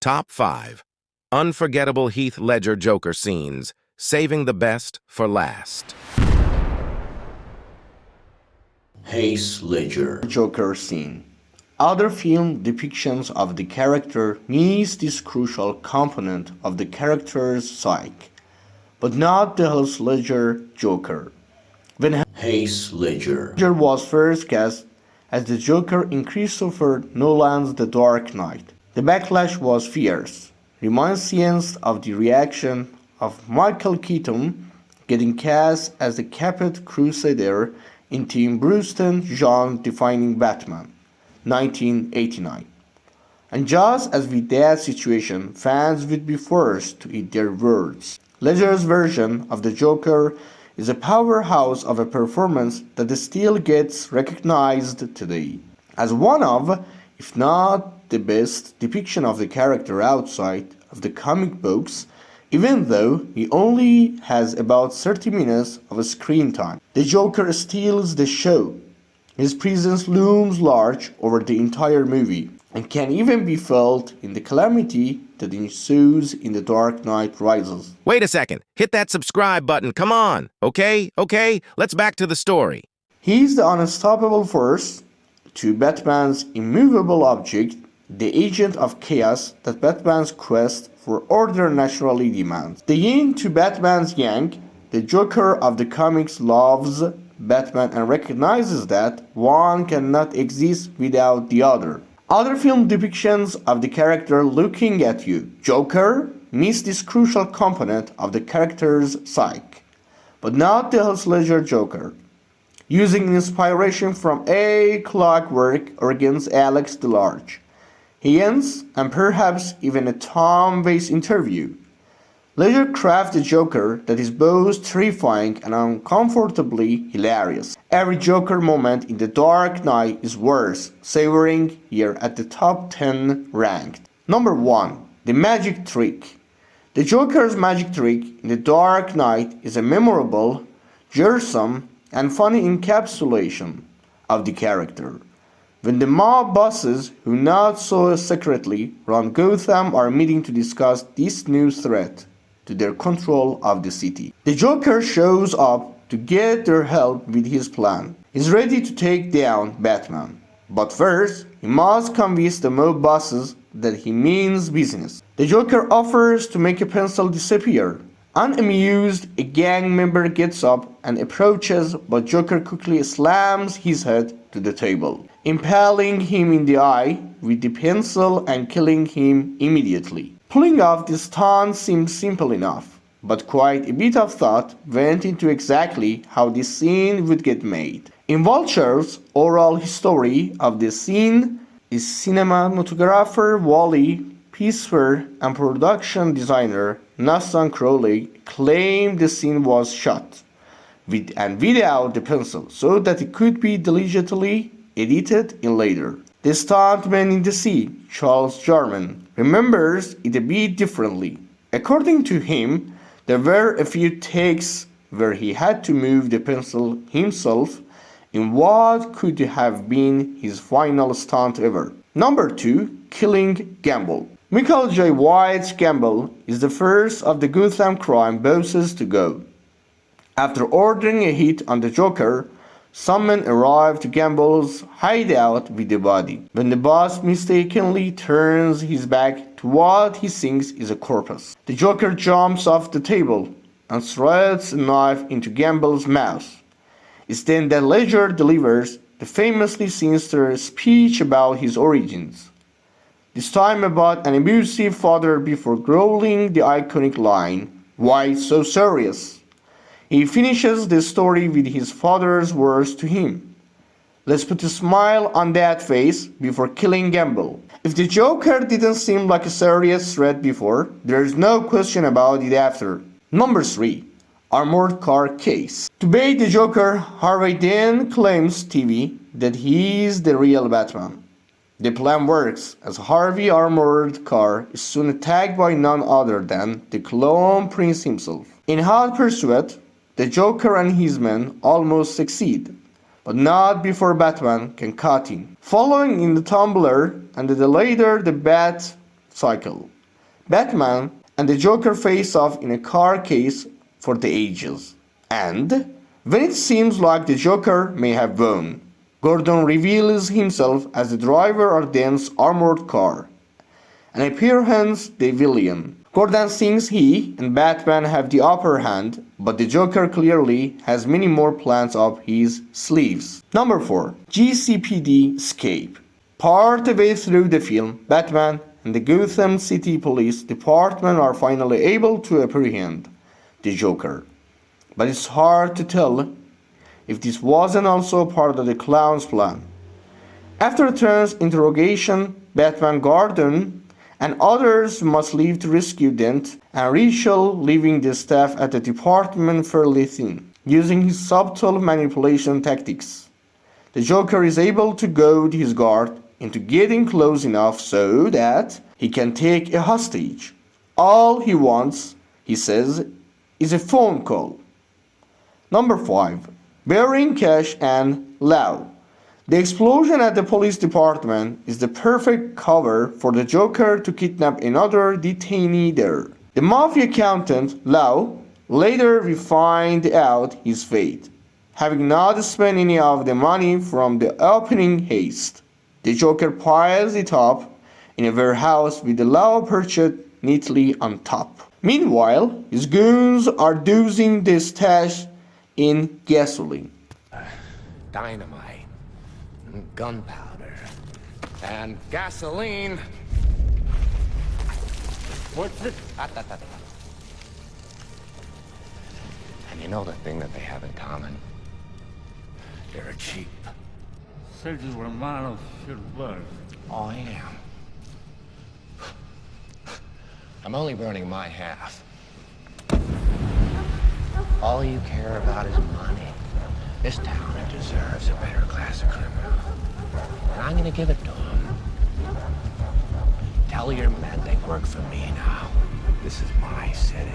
Top 5 Unforgettable Heath Ledger Joker Scenes, saving the best for last. Heath Ledger Joker scene. Other film depictions of the character miss this crucial component of the character's psyche, but not the Heath Ledger Joker. When Heath Ledger was first cast as the Joker in Christopher Nolan's The Dark Knight, the backlash was fierce, reminiscent of the reaction of Michael Keaton getting cast as the Caped Crusader in Tim Burton's genre-defining Batman, 1989. And just as with that situation, fans would be forced to eat their words. Ledger's version of the Joker is a powerhouse of a performance that still gets recognized today as one of, if not the best depiction of the character outside of the comic books, even though he only has about 30 minutes of screen time. The Joker steals the show. His presence looms large over the entire movie and can even be felt in the calamity that ensues in The Dark Knight Rises. Wait a second. Hit that subscribe button. Come on. Okay? Let's back to the story. He is the unstoppable force to Batman's immovable object, the agent of chaos that Batman's quest for order naturally demands. The yin to Batman's yang, the Joker of the comics loves Batman and recognizes that one cannot exist without the other. Other film depictions of the character looking at you, Joker, miss this crucial component of the character's psyche, but not the Heath Ledger Joker. Using inspiration from A Clockwork Oregon's Alex DeLarge, Higgins, and perhaps even a Tom Waits interview, Ledger crafted a Joker that is both terrifying and uncomfortably hilarious. Every Joker moment in The Dark Knight is worth savoring here at the top 10 ranked. Number 1. The Magic Trick. The Joker's magic trick in The Dark Knight is a memorable, gruesome, and funny encapsulation of the character. When the mob bosses, who not so secretly run Gotham, are meeting to discuss this new threat to their control of the city, the Joker shows up to get their help with his plan. He's ready to take down Batman, but first he must convince the mob bosses that he means business. The Joker offers to make a pencil disappear. Unamused, a gang member gets up and approaches, but Joker quickly slams his head to the table, impaling him in the eye with the pencil and killing him immediately. Pulling off this stunt seemed simple enough, but quite a bit of thought went into exactly how this scene would get made. In Vulture's oral history of the scene, is cinematographer Wally Pfister and production designer Nathan Crowley claimed the scene was shot with and without the pencil so that it could be diligently edited in later. The stuntman in the scene, Charles Jarman, remembers it a bit differently. According to him, there were a few takes where he had to move the pencil himself in what could have been his final stunt ever. Number 2. Killing Gambol. Michael J. White's Gambol is the first of the Gotham crime bosses to go. After ordering a hit on the Joker, some men arrive to Gambol's hideout with the body. When the boss mistakenly turns his back to what he thinks is a corpse, the Joker jumps off the table and thrusts a knife into Gambol's mouth. It's then that Ledger delivers the famously sinister speech about his origins, this time about an abusive father before growling the iconic line, "Why so serious?" He finishes the story with his father's words to him, "Let's put a smile on that face before killing Gambol." If the Joker didn't seem like a serious threat before, there's no question about it after. Number 3. Armored car case. To bait the Joker, Harvey Dent claims TV that he is the real Batman. The plan works, as Harvey's armored car is soon attacked by none other than the Clone Prince himself. In hot pursuit, the Joker and his men almost succeed, but not before Batman can cut in. Following in the tumbler and later the Bat cycle. Batman and the Joker face off in a car case for the ages. And when it seems like the Joker may have won, Gordon reveals himself as the driver of Den's armored car, an appearance the villain. Gordon thinks he and Batman have the upper hand, but the Joker clearly has many more plans up his sleeves. Number 4. GCPD Escape. Part way through the film, Batman and the Gotham City Police Department are finally able to apprehend the Joker. But it's hard to tell if this wasn't also part of the clown's plan. After Turn's interrogation, Batman, Gordon, and others must leave to rescue Dent and Rachel, leaving the staff at the department fairly thin. Using his subtle manipulation tactics, the Joker is able to goad his guard into getting close enough so that he can take a hostage. All he wants, he says, is a phone call. Number 5. Burying Cash and Law. The explosion at the police department is the perfect cover for the Joker to kidnap another detainee there. The mafia accountant, Law, later we find out his fate, having not spent any of the money from the opening heist. The Joker piles it up in a warehouse with the Law perched neatly on top. Meanwhile, his goons are dousing the stash in gasoline. Dynamite, gunpowder, and gasoline. What's this? And you know the thing that they have in common? They're cheap. Sergio Romano should work. Oh, I am. I'm only burning my half. All you care about is money. This town deserves a better class of criminal. And I'm gonna give it to them. Tell your men they work for me now. This is my city.